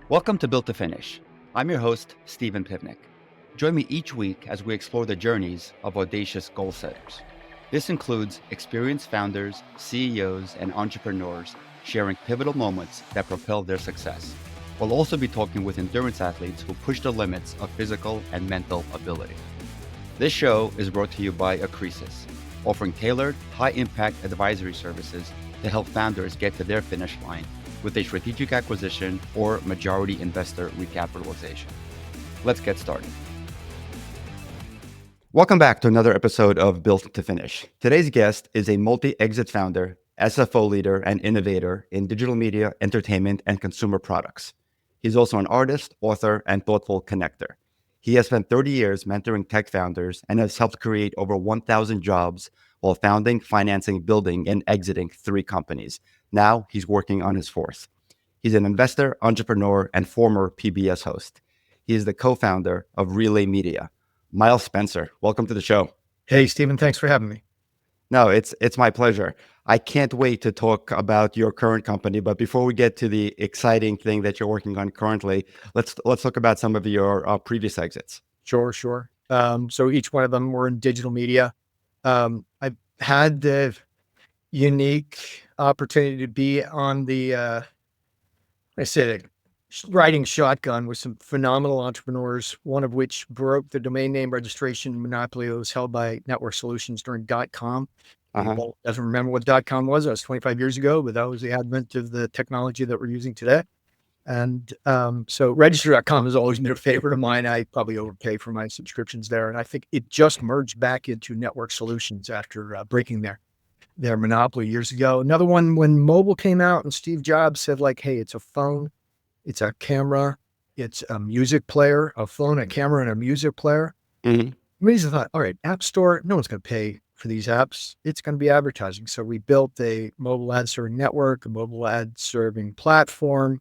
Welcome to Built to Finish. I'm your host, Stephen Pivnik. Join me each week as we explore the journeys of audacious goal setters. This includes experienced founders, CEOs, and entrepreneurs sharing pivotal moments that propel their success. We'll also be talking with endurance athletes who push the limits of physical and mental ability. This show is brought to you by Acresis, offering tailored, high-impact advisory services to help founders get to their finish line with a strategic acquisition or majority investor recapitalization. Let's get started. Welcome back to another episode of Built to Finish. Today's guest is a multi-exit founder, SFO leader, and innovator in digital media, entertainment, and consumer products. He's also an artist, author, and thoughtful connector. He has spent 30 years mentoring tech founders and has helped create over 1,000 jobs while founding, financing, building, and exiting 3 companies. Now he's working on his 4th. He's an investor, entrepreneur, and former PBS host. He is the co-founder of Relay Media. Miles Spencer, welcome to the show. Hey, Stephen, thanks for having me. No, it's my pleasure. I can't wait to talk about your current company, but before we get to the exciting thing that you're working on currently, let's talk about some of your previous exits. Sure. So each one of them were in digital media. I've had the unique opportunity to be on the, riding shotgun with some phenomenal entrepreneurs, one of which broke the domain name registration monopoly that was held by Network Solutions during .com. People doesn't remember what .com was. That was 25 years ago, but that was the advent of the technology that we're using today. And so register.com has always been a favorite of mine. I probably overpay for my subscriptions there. And I think it just merged back into Network Solutions after breaking their monopoly years ago. Another one, when mobile came out and Steve Jobs said, like, hey, it's a phone, it's a camera, it's a music player, a phone, a camera, and a music player. We just thought, all right, App Store, no one's going to pay for these apps. It's going to be advertising. So we built a mobile ad serving network, a mobile ad serving platform.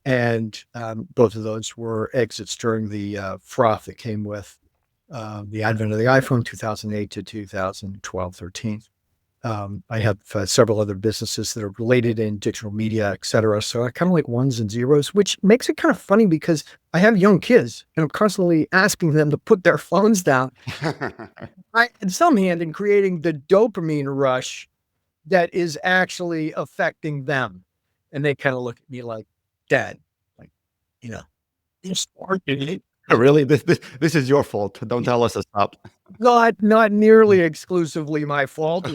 And both of those were exits during the froth that came with the advent of the iPhone, 2008 to 2012, 13. I have several other businesses that are related in digital media, et cetera. So I kind of like ones and zeros, which makes it kind of funny because I have young kids and I'm constantly asking them to put their phones down. In some hand, in creating the dopamine rush that is actually affecting them. And they kind of look at me like, Dad, like, you're smart, idiot. Really? This is your fault. Don't tell us to stop. Not nearly exclusively my fault,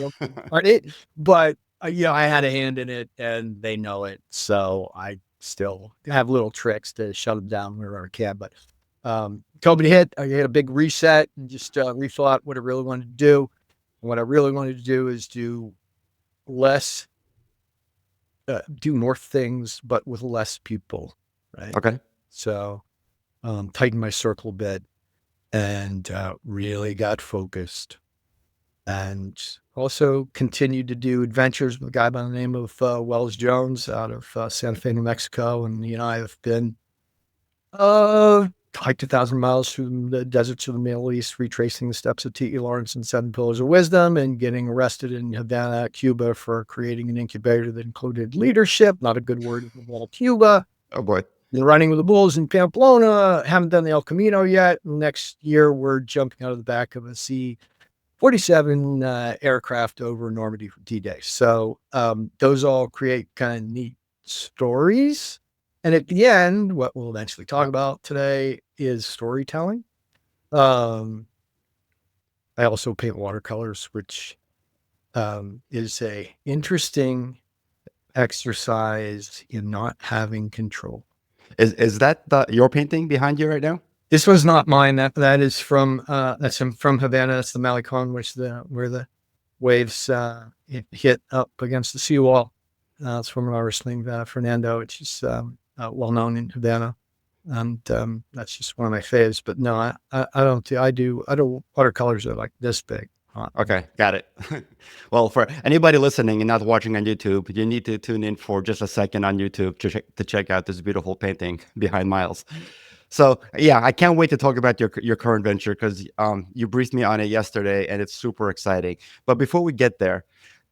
but I had a hand in it and they know it. So I still have little tricks to shut them down wherever I can. But COVID hit, I had a big reset and just rethought what I really wanted to do. And what I really wanted to do is do more things, but with less people, right? Okay. So tightened my circle a bit and really got focused, and also continued to do adventures with a guy by the name of Wells Jones out of Santa Fe, New Mexico. And I have been hiked 1,000 miles through the deserts of the Middle East, retracing the steps of T.E. Lawrence and 7 Pillars of Wisdom, and getting arrested in Havana, Cuba, for creating an incubator that included leadership, not a good word in all Cuba. Oh boy. Been running with the Bulls in Pamplona, haven't done the El Camino yet. Next year, we're jumping out of the back of a C-47 aircraft over Normandy for D-Day. So those all create kind of neat stories. And at the end, what we'll eventually talk about today is storytelling. I also paint watercolors, which is a interesting exercise in not having control. Is that your painting behind you right now? This was not mine. That is from Havana. That's the Malecon, where the waves hit up against the seawall. It's from an artist named Fernando, which is well known in Havana, and that's just one of my faves. But no, I don't. I do watercolors that are like this big. Okay, got it. Well, for anybody listening and not watching on YouTube, you need to tune in for just a second on YouTube to check out this beautiful painting behind Miles. So yeah, I can't wait to talk about your current venture because you briefed me on it yesterday and it's super exciting. But before we get there,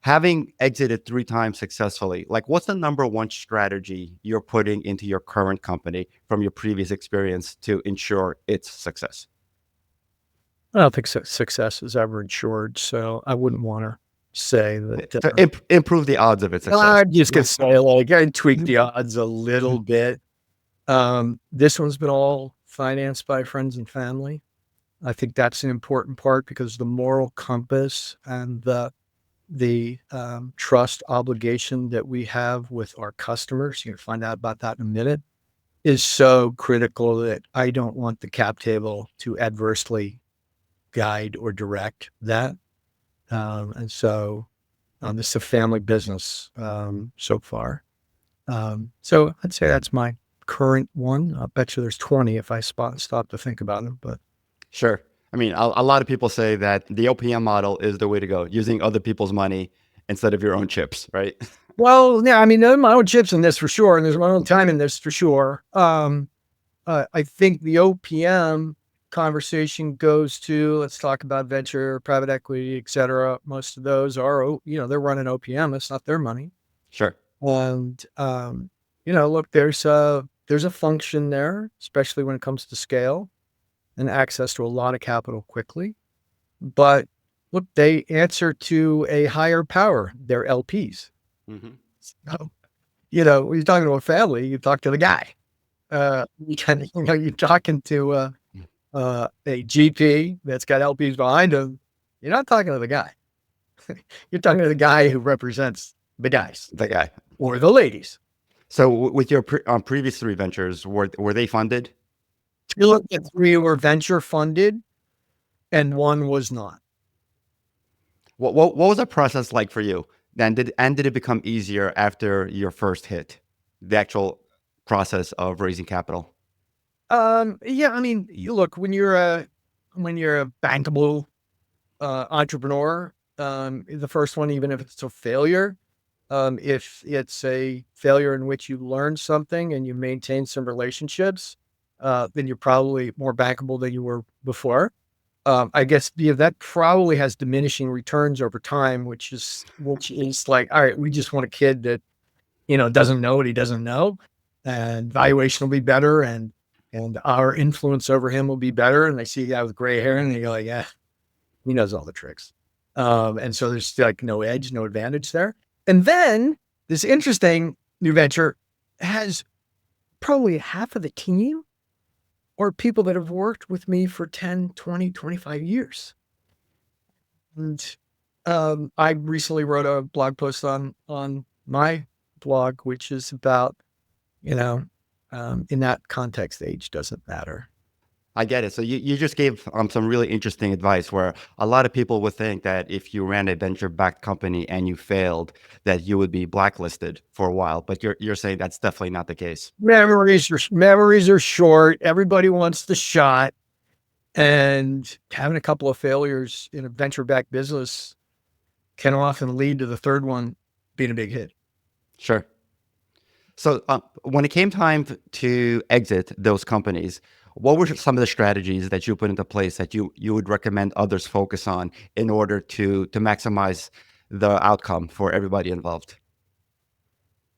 Having exited 3 times successfully, like what's the number one strategy you're putting into your current company from your previous experience to ensure its success? I don't think success is ever insured, so I wouldn't want to say that. To improve the odds of its success. I'm just gonna say, like, I tweak the odds a little bit. This one's been all financed by friends and family. I think that's an important part because the moral compass and the trust obligation that we have with our customers, you'll find out about that in a minute, is so critical that I don't want the cap table to adversely guide or direct that. And so this is a family business so far. So I'd say that's my current one. I bet you there's 20 if I stop to think about them. But Sure. I mean, a lot of people say that the OPM model is the way to go, using other people's money instead of your own chips, right? well, yeah, I mean, there's my own chips in this for sure, and there's my own time in this for sure. I think the OPM conversation goes to, let's talk about venture, private equity, et cetera. Most of those are, they're running OPM. It's not their money. Sure. And, look, there's a function there, especially when it comes to scale and access to a lot of capital quickly. But look, they answer to a higher power, their LPs. Mm-hmm. So, when you're talking to a family, you talk to the guy. You're talking to a GP that's got LPs behind him. You're not talking to the guy. You're talking to the guy who represents the guys, The guy. or the ladies. So with your previous 3 ventures, were they funded? You look at 3 were venture funded and 1 was not. What was the process like for you? Did it become easier after your first hit? The actual process of raising capital. Yeah, I mean, you look, when you're a bankable entrepreneur, the first one, even if it's a failure, if it's a failure in which you learn something and you maintain some relationships, then you're probably more bankable than you were before. I guess that probably has diminishing returns over time, which is like, all right, we just want a kid that doesn't know what he doesn't know, and valuation will be better, and our influence over him will be better. And they see a guy with gray hair, and they go like, yeah, he knows all the tricks. And so there's like no edge, no advantage there. And then this interesting new venture has probably half of the team or people that have worked with me for 10, 20, 25 years. And I recently wrote a blog post on my blog, which is about, in that context, age doesn't matter. I get it. So you just gave some really interesting advice where a lot of people would think that if you ran a venture-backed company and you failed, that you would be blacklisted for a while. But you're saying that's definitely not the case. Memories are short. Everybody wants the shot. And having a couple of failures in a venture-backed business can often lead to the third one being a big hit. Sure. So when it came time to exit those companies, what were some of the strategies that you put into place that you would recommend others focus on in order to maximize the outcome for everybody involved?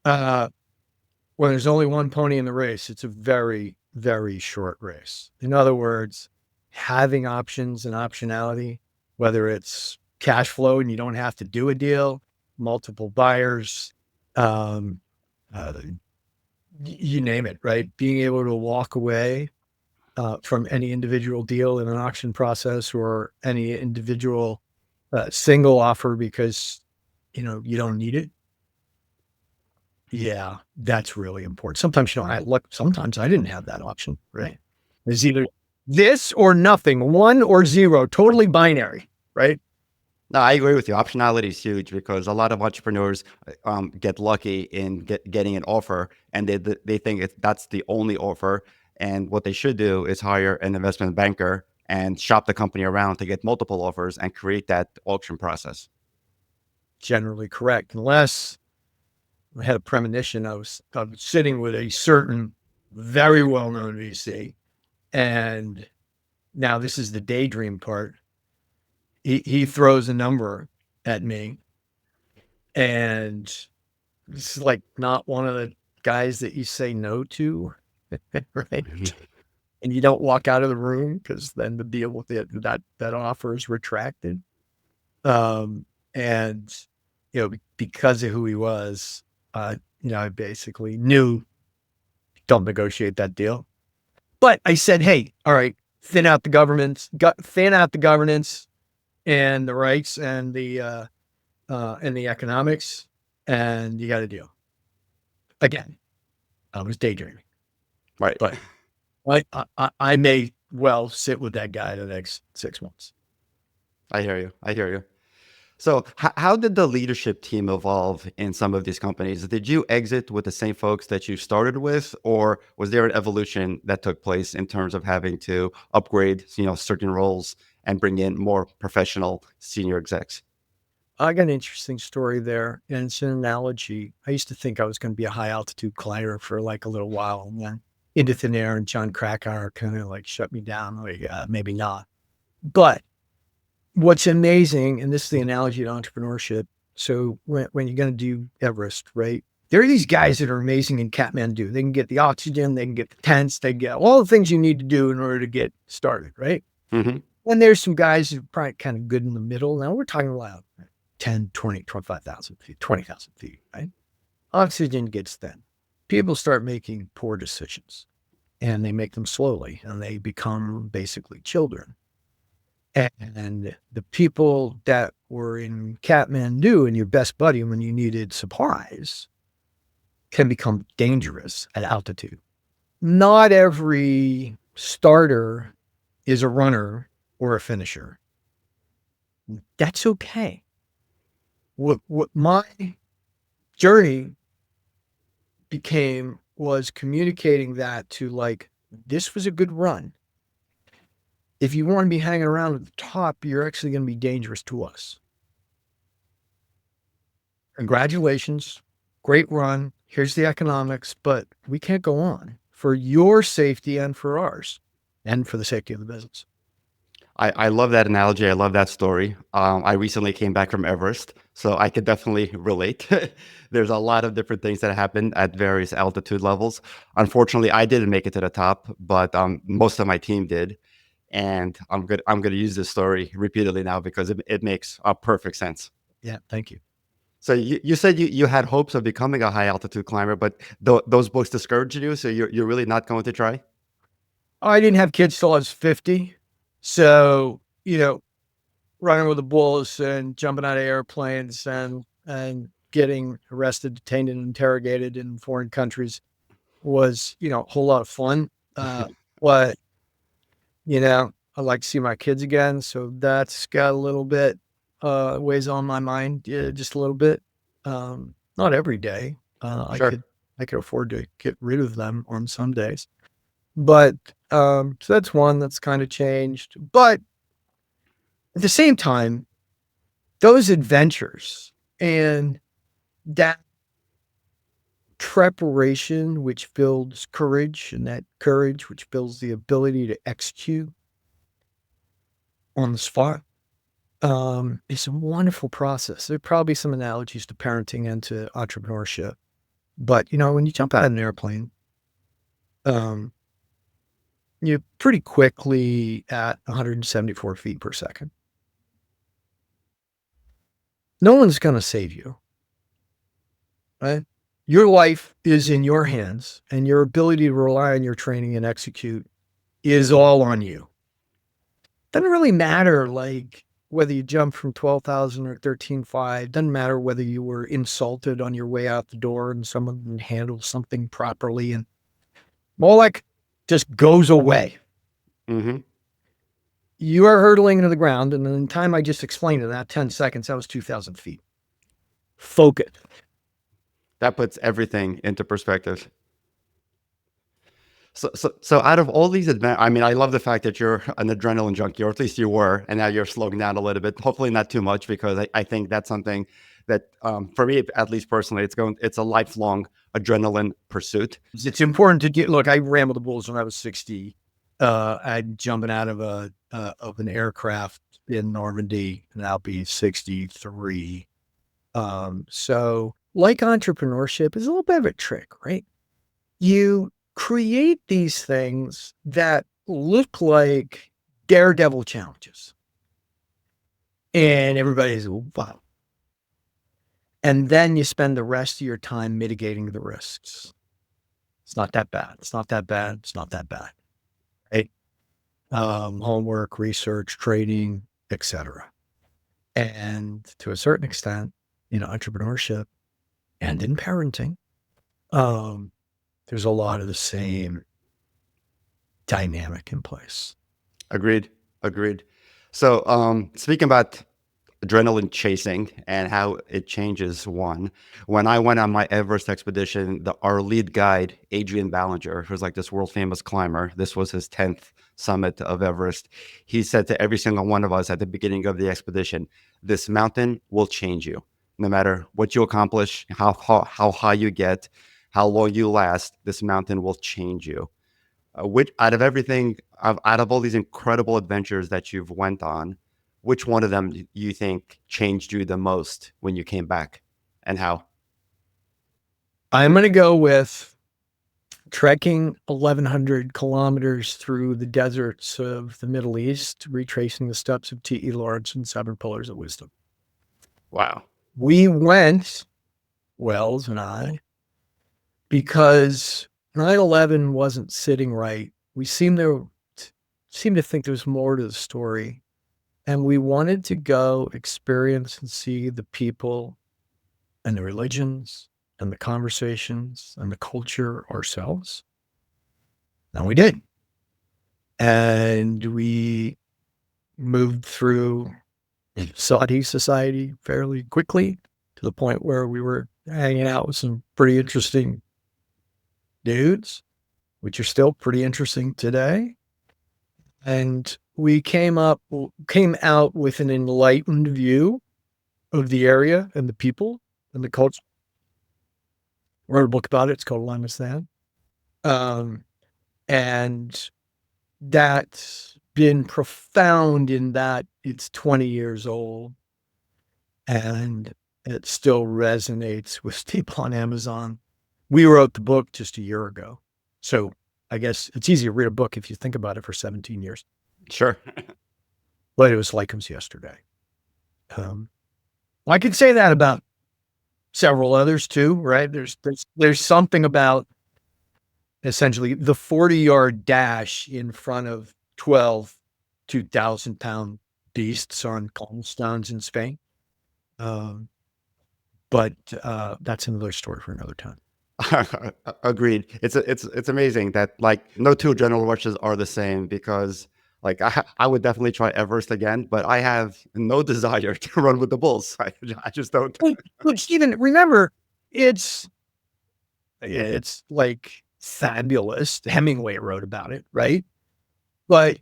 When there's only one pony in the race, it's a very, very short race. In other words, having options and optionality, whether it's cash flow and you don't have to do a deal, multiple buyers, um, you name it, right? Being able to walk away from any individual deal in an auction process or any individual single offer because you don't need it. Yeah, that's really important. Sometimes sometimes I didn't have that option, right? It's either this or nothing, 1 or 0, totally binary, right? No, I agree with you. Optionality is huge because a lot of entrepreneurs get lucky in getting an offer, and they think that's the only offer. And what they should do is hire an investment banker and shop the company around to get multiple offers and create that auction process. Generally correct. Unless I had a premonition, I was sitting with a certain very well-known VC, and now this is the daydream part. He throws a number at me And this is like not one of the guys that you say no to, right? And you don't walk out of the room because then the deal with it, that offer is retracted. And because of who he was, I basically knew don't negotiate that deal. But I said, hey, all right, thin out the governance and the rights and the economics, and you got a deal. Again, I was daydreaming, Right. but I may well sit with that guy the next 6 months. I hear you. I hear you. So, how did the leadership team evolve in some of these companies? Did you exit with the same folks that you started with, or was there an evolution that took place in terms of having to upgrade, certain roles and bring in more professional senior execs? I got an interesting story there, and it's an analogy. I used to think I was going to be a high altitude climber for like a little while, and then into thin air, and John Krakauer kind of like shut me down. Like, maybe not. But what's amazing, and this is the analogy to entrepreneurship. So when you're going to do Everest, right? There are these guys that are amazing in Kathmandu. They can get the oxygen, they can get the tents, they get all the things you need to do in order to get started, right? Hmm. And there's some guys who are probably kind of good in the middle. Now we're talking about 10, 20, 25,000 feet, 20,000 feet, right? Oxygen gets thin. People start making poor decisions and they make them slowly and they become basically children. And the people that were in Kathmandu and your best buddy when you needed supplies can become dangerous at altitude. Not every starter is a runner or a finisher. That's okay. What my journey became was communicating that to like, this was a good run. If you want to be hanging around at the top, you're actually going to be dangerous to us. Congratulations. Great run. Here's the economics, but we can't go on for your safety and for ours and for the safety of the business. I love that analogy. I love that story. I recently came back from Everest, so I could definitely relate. There's a lot of different things that happen at various altitude levels. Unfortunately, I didn't make it to the top, but most of my team did. And I'm going to use this story repeatedly now because it makes perfect sense. Yeah. Thank you. So you said you had hopes of becoming a high altitude climber, but those books discouraged you. So you're really not going to try? I didn't have kids till I was 50. So, running with the bulls and jumping out of airplanes and getting arrested, detained, and interrogated in foreign countries was, a whole lot of fun. But, I'd like to see my kids again. So that's got a little bit, weighs on my mind, just a little bit. Not every day. Sure. I could afford to get rid of them on some days. But, so that's one that's kind of changed. But at the same time, those adventures and that preparation, which builds courage, and that courage, which builds the ability to execute on the spot, it's a wonderful process. There are probably some analogies to parenting and to entrepreneurship. But, when you jump out of an airplane, um, you're pretty quickly at 174 feet per second. No one's going to save you, right? Your life is in your hands, and your ability to rely on your training and execute is all on you. Doesn't really matter, like, whether you jump from 12,000 or 13,500. Doesn't matter whether you were insulted on your way out the door and someone handled something properly, and all that just goes away. Hmm. You are hurtling into the ground, and in the time I just explained in that 10 seconds, that was 2,000 feet. Focus. That puts everything into perspective. So out of all these I mean, I love the fact that you're an adrenaline junkie, or at least you were, and now you're slowing down a little bit. Hopefully, not too much, because I think that's something that, for me, at least personally, it's a lifelong adrenaline pursuit. It's important to get. Look, I ran with the bulls when I was 60. I'm jumping out of an aircraft in Normandy, and I'll be 63. So like entrepreneurship is a little bit of a trick, right? You create these things that look like daredevil challenges. And everybody's, wow. And then you spend the rest of your time mitigating the risks. It's not that bad. It's not that bad. It's not that bad. Right? Homework, research, trading, etc. And to a certain extent, entrepreneurship and in parenting, there's a lot of the same dynamic in place. Agreed. Agreed. So, speaking about adrenaline chasing and how it changes one. When I went on my Everest expedition, our lead guide, Adrian Ballinger, who's like this world famous climber, this was his 10th summit of Everest. He said to every single one of us at the beginning of the expedition, this mountain will change you. No matter what you accomplish, how high you get, how long you last, this mountain will change you. Which out of everything, out of all these incredible adventures that you've went on, which one of them do you think changed you the most when you came back, and how? I'm going to go with trekking 1,100 kilometers through the deserts of the Middle East, retracing the steps of T.E. Lawrence and Seven Pillars of Wisdom. Wow. We went, Wells and I, because 9/11 wasn't sitting right. We seemed to think there was more to the story. And we wanted to go experience and see the people and the religions and the conversations and the culture ourselves. And we did. And we moved through Saudi society fairly quickly to the point where we were hanging out with some pretty interesting dudes, which are still pretty interesting today. And we came out with an enlightened view of the area and the people and the culture. Wrote a book about it. It's called Alignment Stand. And that's been profound in that it's 20 years old and it still resonates with people on Amazon. We wrote the book just a year ago. So I guess it's easy to read a book if you think about it for 17 years. Sure. But it was like it was yesterday. I could say that about several others too, right? There's something about essentially the 40-yard dash in front of 12 2,000-pound beasts on cobblestones in Spain. But that's another story for another time. Agreed. It's amazing that like no two adrenaline rushes are the same, because like I would definitely try Everest again, but I have no desire to run with the bulls. I just don't. Look, Stephen, remember, it's like fabulous. Hemingway wrote about it, right? But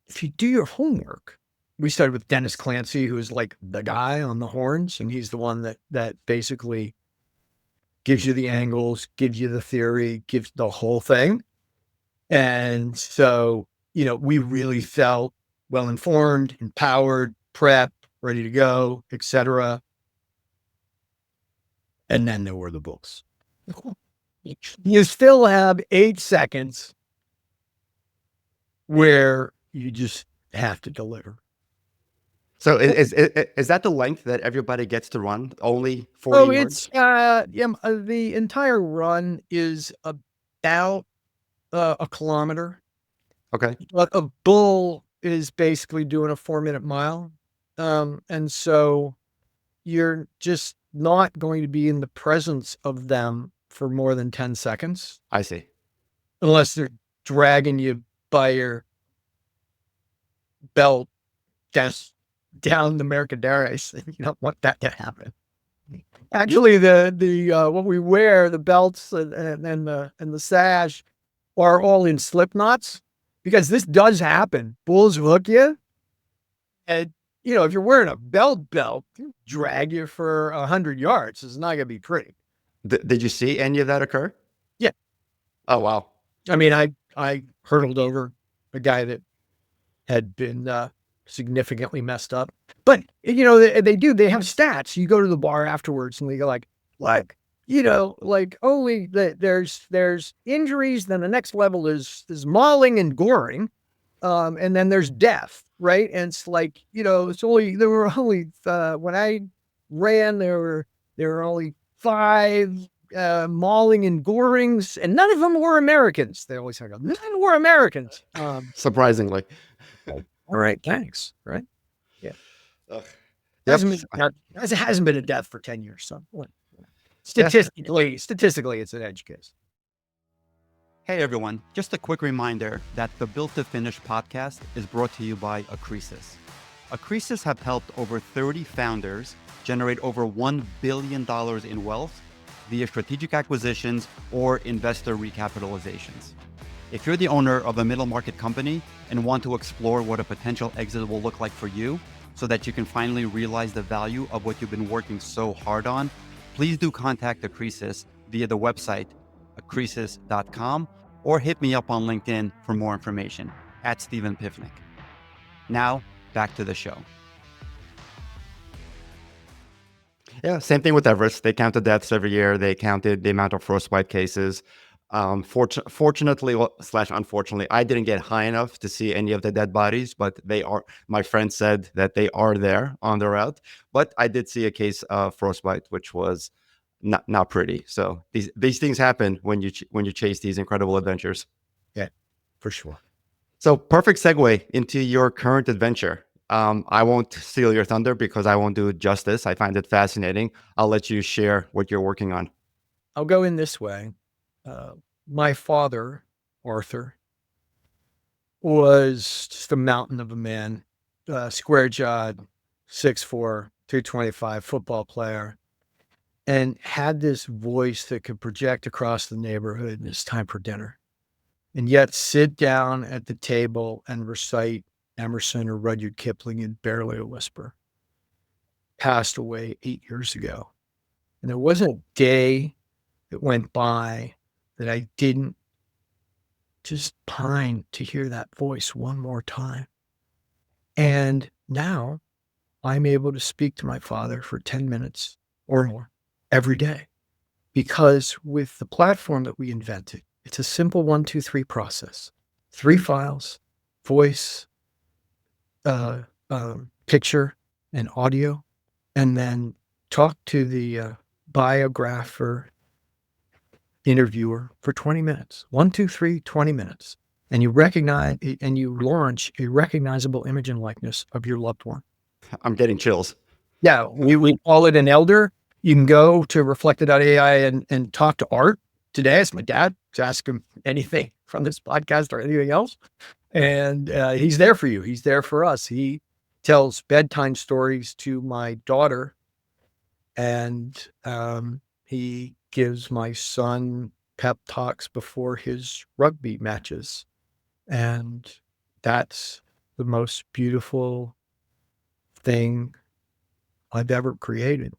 if you do your homework, we started with Dennis Clancy, who's like the guy on the horns, and he's the one that basically gives you the angles, gives you the theory, gives the whole thing. And so, we really felt well informed, empowered, prep, ready to go, etc. And then there were the books. You still have 8 seconds where you just have to deliver. So is that the length that everybody gets to run? Only 40 yards? The entire run is about a kilometer. Okay. But a bull is basically doing a 4-minute mile. And so you're just not going to be in the presence of them for more than 10 seconds. I see. Unless they're dragging you by your belt down the Mercaderes. You don't want that to happen. Actually, the what we wear, the belts and the sash, are all in slip knots, because this does happen. Bulls hook you, and if you're wearing a belt, drag you for 100 yards. It's not gonna be pretty. Did you see any of that occur? Yeah. Oh wow. I mean, I hurdled over a guy that had been significantly messed up. But, they have stats. You go to the bar afterwards and they go like, only there's injuries. Then the next level is mauling and goring. And then there's death, right? And it's like, there were only, when I ran, there were only 5 mauling and gorings, and none of them were Americans. They always say, none were Americans. Surprisingly. All right, thanks. Right? Yeah. Ugh. It hasn't been a death for 10 years. So statistically, it's an edge case. Hey everyone, just a quick reminder that the Built to Finish podcast is brought to you by Accresis. Accresis have helped over 30 founders generate over $1 billion in wealth via strategic acquisitions or investor recapitalizations. If you're the owner of a middle market company and want to explore what a potential exit will look like for you so that you can finally realize the value of what you've been working so hard on, please do contact Accresis via the website accresis.com or hit me up on LinkedIn for more information at Stephen Pivnik. Now, back to the show. Yeah, same thing with Everest. They counted deaths every year. They counted the amount of frostbite cases. Fortunately / unfortunately, I didn't get high enough to see any of the dead bodies, but my friend said that they are there on the route. But I did see a case of frostbite, which was not pretty. So these things happen when you chase these incredible adventures. Yeah, for sure. So perfect segue into your current adventure. I won't steal your thunder because I won't do it justice. I find it fascinating. I'll let you share what you're working on. I'll go in this way. My father, Arthur, was just a mountain of a man, square-jawed, 6'4", 225 football player, and had this voice that could project across the neighborhood, and it's time for dinner. And yet sit down at the table and recite Emerson or Rudyard Kipling in barely a whisper. Passed away 8 years ago. And there wasn't a day that went by that I didn't just pine to hear that voice one more time. And now I'm able to speak to my father for 10 minutes or more every day, because with the platform that we invented, it's a simple 1, 2, 3 process. 3 files, voice, picture, and audio, and then talk to the biographer, interviewer for 20 minutes. 1, 2, 3, 20 minutes. And you recognize and you launch a recognizable image and likeness of your loved one. I'm getting chills. Yeah, we call it an elder. You can go to Reflekta.ai and talk to Art today. It's my dad. To ask him anything from this podcast or anything else. And he's there for you. He's there for us. He tells bedtime stories to my daughter. And he gives my son pep talks before his rugby matches. And that's the most beautiful thing I've ever created.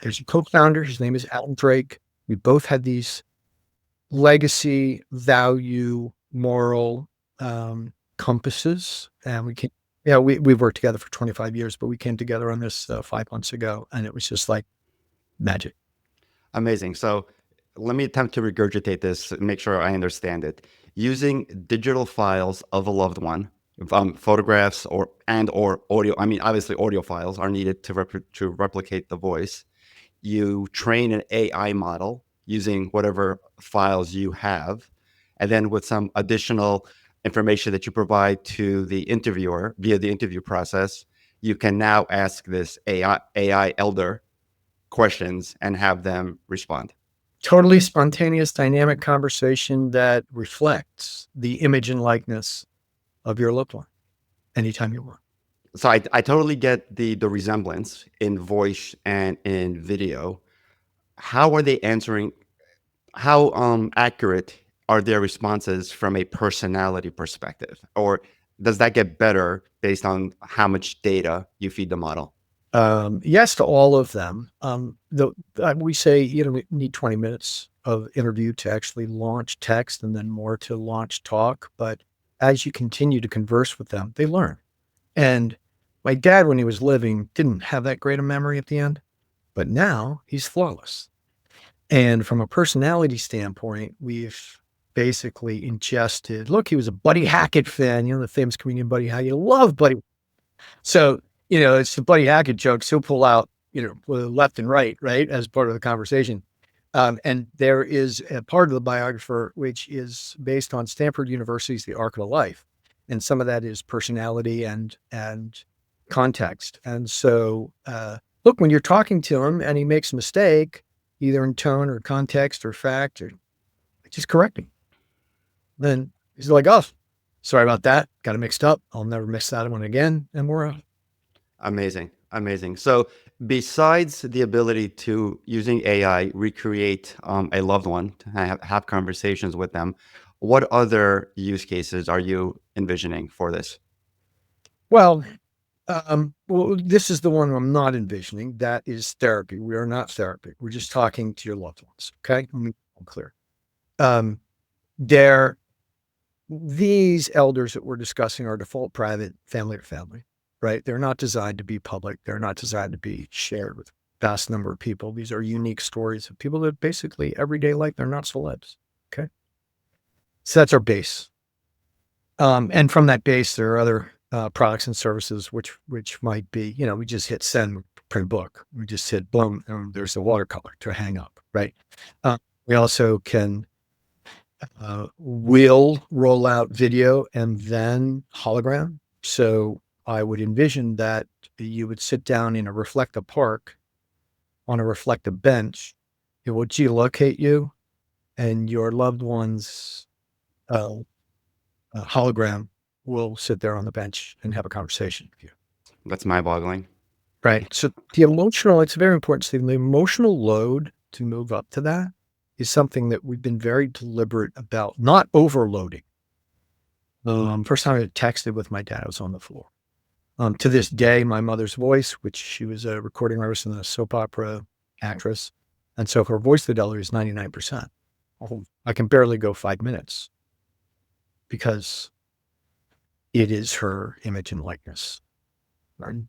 There's a co-founder. His name is Alan Drake. We both had these legacy, value, moral compasses. And we've worked together for 25 years, but we came together on this 5 months ago. And it was just like magic. Amazing. So let me attempt to regurgitate this and make sure I understand it. Using digital files of a loved one, photographs or audio. I mean, obviously audio files are needed to replicate the voice. You train an AI model using whatever files you have. And then with some additional information that you provide to the interviewer via the interview process, you can now ask this AI elder questions and have them respond. Totally spontaneous, dynamic conversation that reflects the image and likeness of your loved one anytime you want. So I totally get the resemblance in voice and in video. How are they answering? How accurate are their responses from a personality perspective? Or does that get better based on how much data you feed the model? Yes to all of them. We say, we need 20 minutes of interview to actually launch text and then more to launch talk. But as you continue to converse with them, they learn. And My dad, when he was living, didn't have that great a memory at the end, but now he's flawless. And from a personality standpoint, we've basically ingested, look, he was a Buddy Hackett fan, the famous comedian Buddy Hackett. You love Buddy. So, it's the Buddy Hackett jokes. He'll pull out, left and right, as part of the conversation. And there is a part of the biographer which is based on Stanford University's The Arc of Life. And some of that is personality and context. And so, look, when you're talking to him and he makes a mistake, either in tone or context or fact, or just correct him. Then he's like, oh, sorry about that. Got it mixed up. I'll never mix that one again. And we're out. Amazing. Amazing. So besides the ability to, using AI, recreate a loved one, to have conversations with them, what other use cases are you envisioning for this? Well, this is the one I'm not envisioning. That is therapy. We are not therapy. We're just talking to your loved ones. Okay. Let me be clear. These elders that we're discussing are default private, family to family, right? They're not designed to be public. They're not designed to be shared with a vast number of people. These are unique stories of people that basically everyday life, they're not celebs. Okay. So that's our base. And from that base, there are other products and services, which might be, we just hit send, print book. We just hit boom, and there's a watercolor to hang up, right? We also can, will roll out video and then hologram. So I would envision that you would sit down in a Reflekta park on a Reflekta bench. It will geolocate you, and your loved one's hologram will sit there on the bench and have a conversation with you. That's mind-boggling. Right. So it's very important, Stephen. The emotional load to move up to that is something that we've been very deliberate about, not overloading. First time I texted with my dad, I was on the floor. To this day, my mother's voice, which she was a recording artist and a soap opera actress, and so her voice fidelity is 99%. I can barely go 5 minutes because it is her image and likeness. And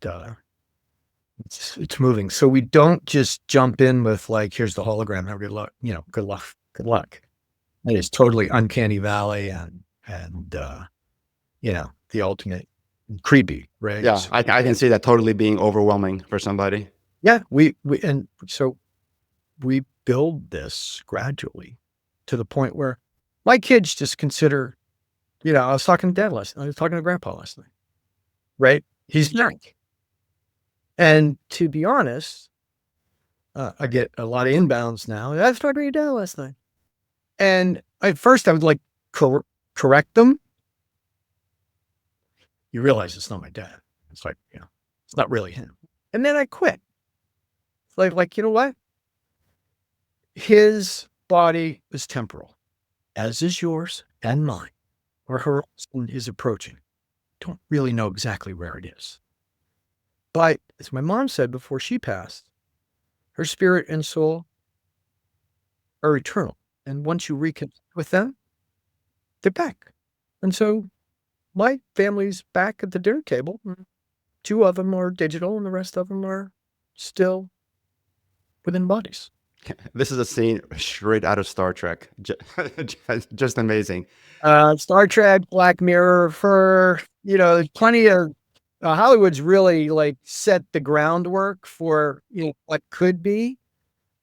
it's moving. So we don't just jump in with like, here's the hologram, have good luck, good luck. It is totally uncanny valley and the ultimate creepy, right? Yeah, So, I can see that totally being overwhelming for somebody. yeah, and so we build this gradually to the point where my kids just consider, I was talking to Dad last night. I was talking to Grandpa last night, right? He's young. And to be honest, I get a lot of inbounds now. I was talking to your dad last night. And at first I would like correct them. You realize it's not my dad. It's like, it's not really him. And then I quit. It's like, you know what? His body is temporal, as is yours and mine. Our horizon is approaching. Don't really know exactly where it is. But as my mom said before she passed, her spirit and soul are eternal. And once you reconnect with them, they're back. And so my family's back at the dinner table. 2 of them are digital and the rest of them are still within bodies. This is a scene straight out of Star Trek. Just amazing. Star Trek, Black Mirror, there's plenty of Hollywood's really like set the groundwork for what could be.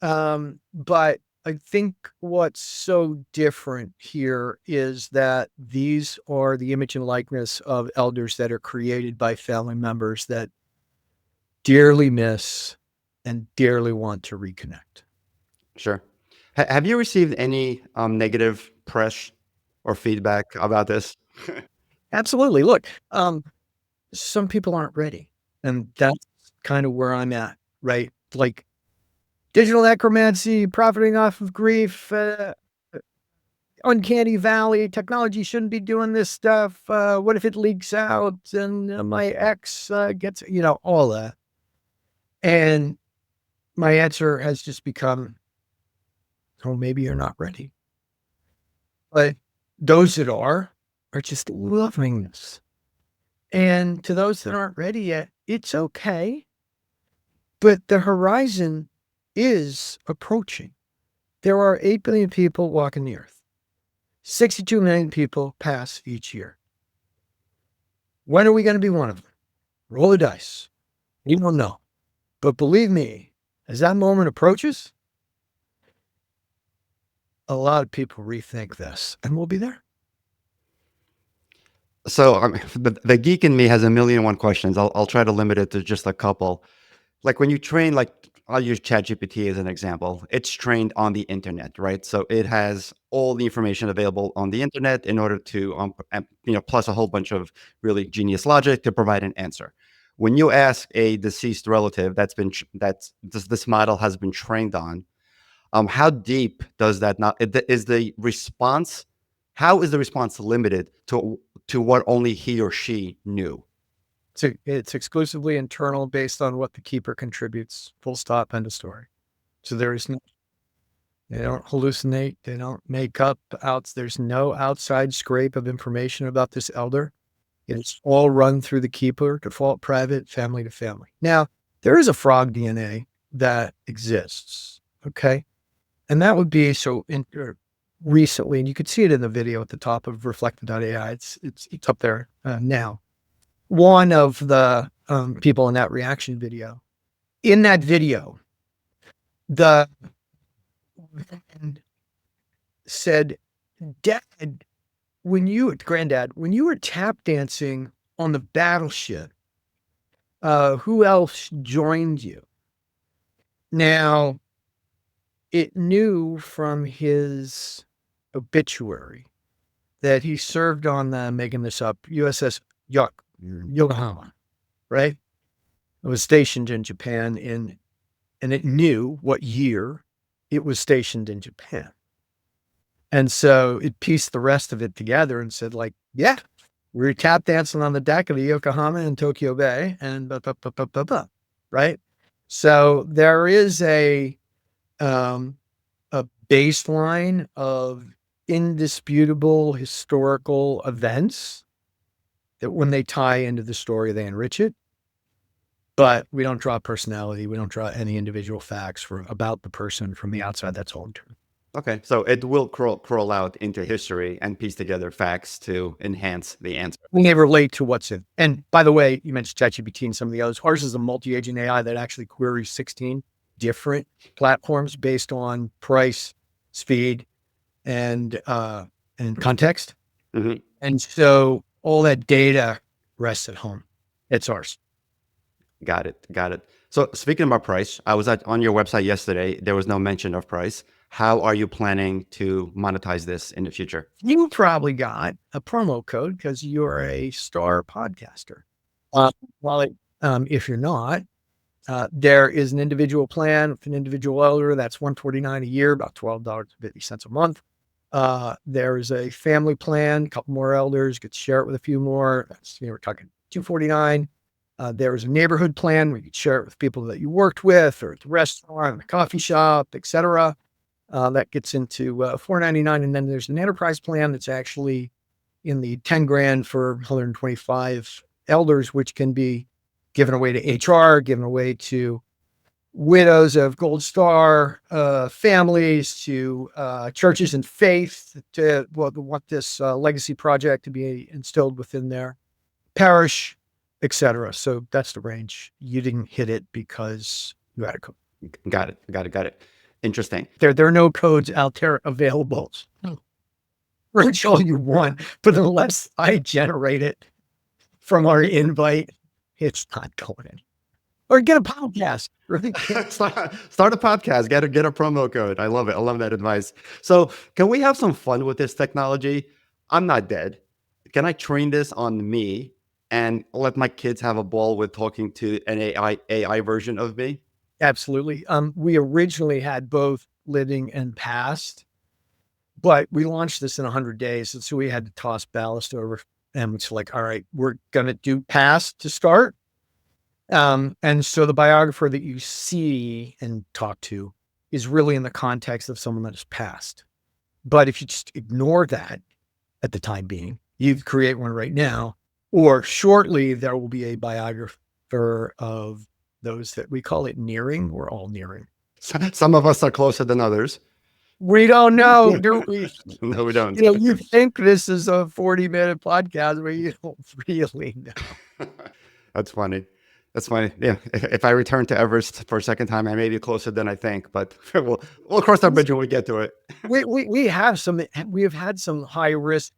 But I think what's so different here is that these are the image and likeness of elders that are created by family members that dearly miss and dearly want to reconnect. Sure. Have you received any negative press or feedback about this? Absolutely. Look, some people aren't ready. And that's kind of where I'm at, right? Like digital necromancy, profiting off of grief, uncanny valley, technology shouldn't be doing this stuff. What if it leaks out and my ex gets, all that. And my answer has just become, oh, maybe you're not ready. But those that are just loving this. And to those that aren't ready yet, it's okay, but the horizon is approaching. There are 8 billion people walking the earth. 62 million people pass each year. When are we going to be one of them? Roll the dice. You don't know. But believe me, as that moment approaches, a lot of people rethink this, and we'll be there. So the geek in me has a million and one questions. I'll try to limit it to just a couple. Like when you train, like I'll use ChatGPT as an example. It's trained on the internet, right? So it has all the information available on the internet in order to, plus a whole bunch of really genius logic to provide an answer. When you ask a deceased relative this model has been trained on, how deep does that not is the response? How is the response limited to what only he or she knew? So it's exclusively internal based on what the keeper contributes. Full stop, end of story. So there is no, they don't hallucinate. They don't make up there's no outside scrape of information about this elder. It's all run through the keeper, default private, family to family. Now, there is a frog DNA that exists. Okay. And that would be recently, and you could see it in the video at the top of Reflekta.ai. It's up there now. One of the people in that reaction video, in that video, the man said, Granddad, when you were tap dancing on the battleship, who else joined you? Now, it knew from his obituary that he served on the, making this up, USS Yokohama, right? It was stationed in Japan and it knew what year it was stationed in Japan. And so it pieced the rest of it together and said, like, yeah, we were tap dancing on the deck of the Yokohama in Tokyo Bay and right? So there is a baseline of indisputable historical events that when they tie into the story, they enrich it. But we don't draw personality. We don't draw any individual facts about the person from the outside. That's all true. Okay, so it will crawl out into history and piece together facts to enhance the answer. When they relate to what's in. And by the way, you mentioned ChatGPT and some of the others. Ours is a multi-agent AI that actually queries 16 different platforms based on price, speed, and context. Mm-hmm. And so all that data rests at home. It's ours. Got it. So speaking about price, I was on your website yesterday. There was no mention of price. How are you planning to monetize this in the future? You probably got a promo code because you're a star podcaster. If you're not, there is an individual plan with an individual elder. That's $149 a year, about $12.50 a month. There is a family plan, a couple more elders, get to share it with a few more. That's, we're talking $249. There is a neighborhood plan where you share it with people that you worked with or at the restaurant, the coffee shop, etc. That gets into $499. And then there's an enterprise plan that's actually in the 10 grand for 125 elders, which can be given away to HR, given away to widows of Gold Star families, to churches and faith to want this legacy project to be instilled within their parish, etc. So that's the range. You didn't hit it because you had a code. Got it. Interesting. There are no codes out there available. Range all you want, but unless I generate it from our invite, it's not going in. Or get a podcast. Start a podcast. Get a promo code. I love it. I love that advice. So can we have some fun with this technology? I'm not dead. Can I train this on me and let my kids have a ball with talking to an AI version of me? Absolutely. We originally had both living and past, but we launched this in 100 days. And so we had to toss ballast over. And it's like, all right, we're going to do past to start. And so the biographer that you see and talk to is really in the context of someone that has passed. But if you just ignore that at the time being, you create one right now, or shortly there will be a biography of those that we call it nearing. We're all nearing. Some of us are closer than others. We don't know, do we? No, we don't. You think this is a 40-minute podcast, but you don't really know. That's funny. That's funny. Yeah. If I return to Everest for a second time, I may be closer than I think, but we'll cross that bridge when we get to it. We have had some high risk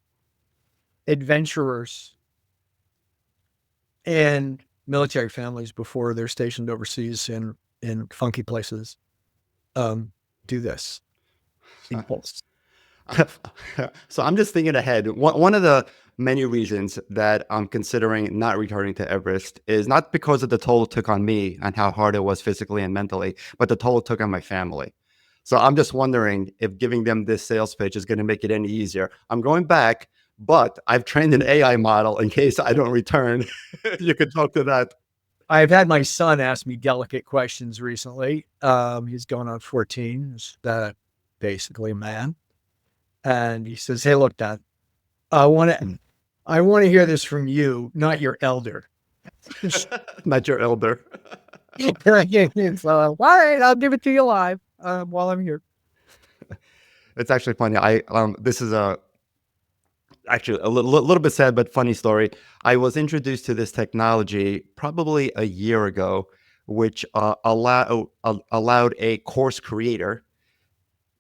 adventurers and military families before they're stationed overseas in funky places do this. So I'm just thinking ahead. One of the many reasons that I'm considering not returning to Everest is not because of the toll it took on me and how hard it was physically and mentally, but the toll it took on my family. So I'm just wondering if giving them this sales pitch is going to make it any easier. I'm going back, but I've trained an AI model in case I don't return. You could talk to that. I've had my son ask me delicate questions recently. He's going on 14. He's basically a man. And he says, "Hey, look, Dad, I want to hear this from you, not your elder." Not your elder. So, all right, I'll give it to you live while I'm here. It's actually funny. This is actually a little bit sad, but funny story. I was introduced to this technology probably a year ago, which allowed a course creator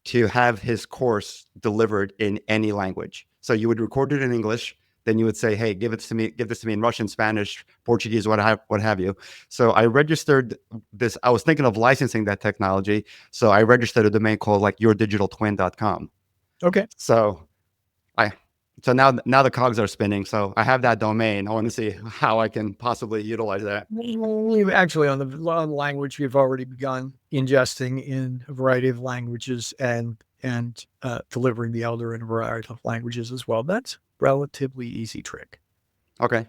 to have his course delivered in any language. So you would record it in English, then you would say, "Hey, give this to me in Russian, Spanish, Portuguese, what have you." So I registered this. I was thinking of licensing that technology, so I registered a domain called like yourdigitaltwin.com. Okay. So now the cogs are spinning. So I have that domain. I want to see how I can possibly utilize that. We've actually on the language, we've already begun ingesting in a variety of languages and delivering the elder in a variety of languages as well. That's a relatively easy trick. Okay.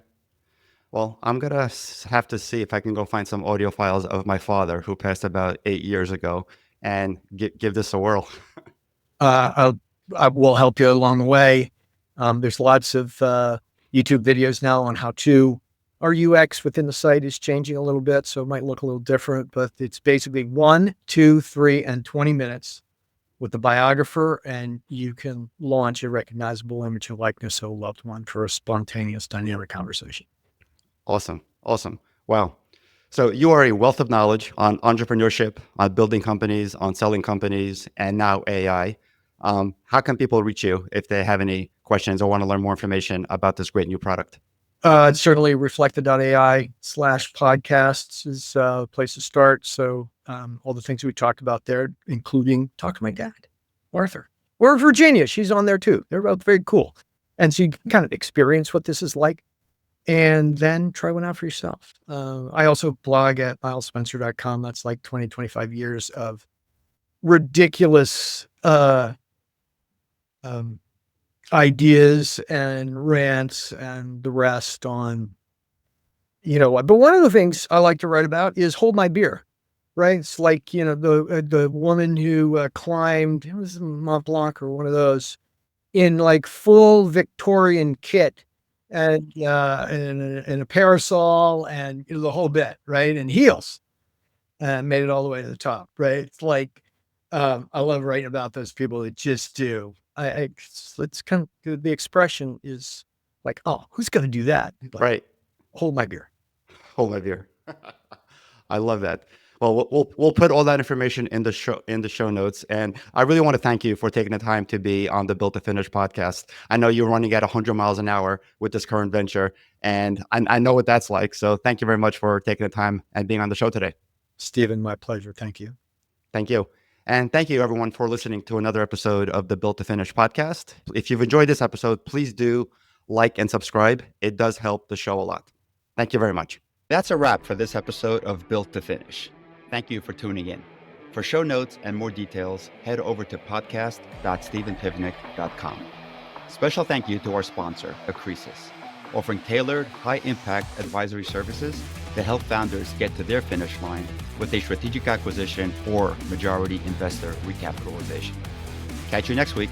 Well, I'm going to have to see if I can go find some audio files of my father who passed about 8 years ago and give this a whirl. I will help you along the way. There's lots of YouTube videos now on how to. Our UX within the site is changing a little bit, so it might look a little different, but it's basically 1, 2, 3, and 20 minutes with the biographer, and you can launch a recognizable image and likeness of a loved one for a spontaneous, dynamic conversation. Awesome. Wow. So you are a wealth of knowledge on entrepreneurship, on building companies, on selling companies, and now AI. How can people reach you if they have any questions or want to learn more information about this great new product? Certainly reflekta.ai/podcasts is a place to start. So all the things we talked about there, including talk to my dad, Arthur, or Virginia. She's on there too. They're both very cool. And so you can kind of experience what this is like and then try one out for yourself. I also blog at milesspencer.com. That's like 25 years of ridiculous ideas and rants and the rest on, but one of the things I like to write about is hold my beer, right? It's like, the woman who climbed, it was Mont Blanc or one of those in like full Victorian kit and a parasol and the whole bit, right? And heels and made it all the way to the top, right? It's like, I love writing about those people that just do. It's kind of, the expression is like, "Oh, who's going to do that?" But right. Hold my beer. Hold my beer. I love that. Well, we'll put all that information in the show notes. And I really want to thank you for taking the time to be on the Built to Finish podcast. I know you're running at 100 miles an hour with this current venture, and I know what that's like. So thank you very much for taking the time and being on the show today. Stephen, my pleasure. Thank you. Thank you. And thank you, everyone, for listening to another episode of the Built to Finish podcast. If you've enjoyed this episode, please do like and subscribe. It does help the show a lot. Thank you very much. That's a wrap for this episode of Built to Finish. Thank you for tuning in. For show notes and more details, head over to podcast.stephenpivnik.com. Special thank you to our sponsor, Accresis, offering tailored, high-impact advisory services that help founders get to their finish line with a strategic acquisition or majority investor recapitalization. Catch you next week.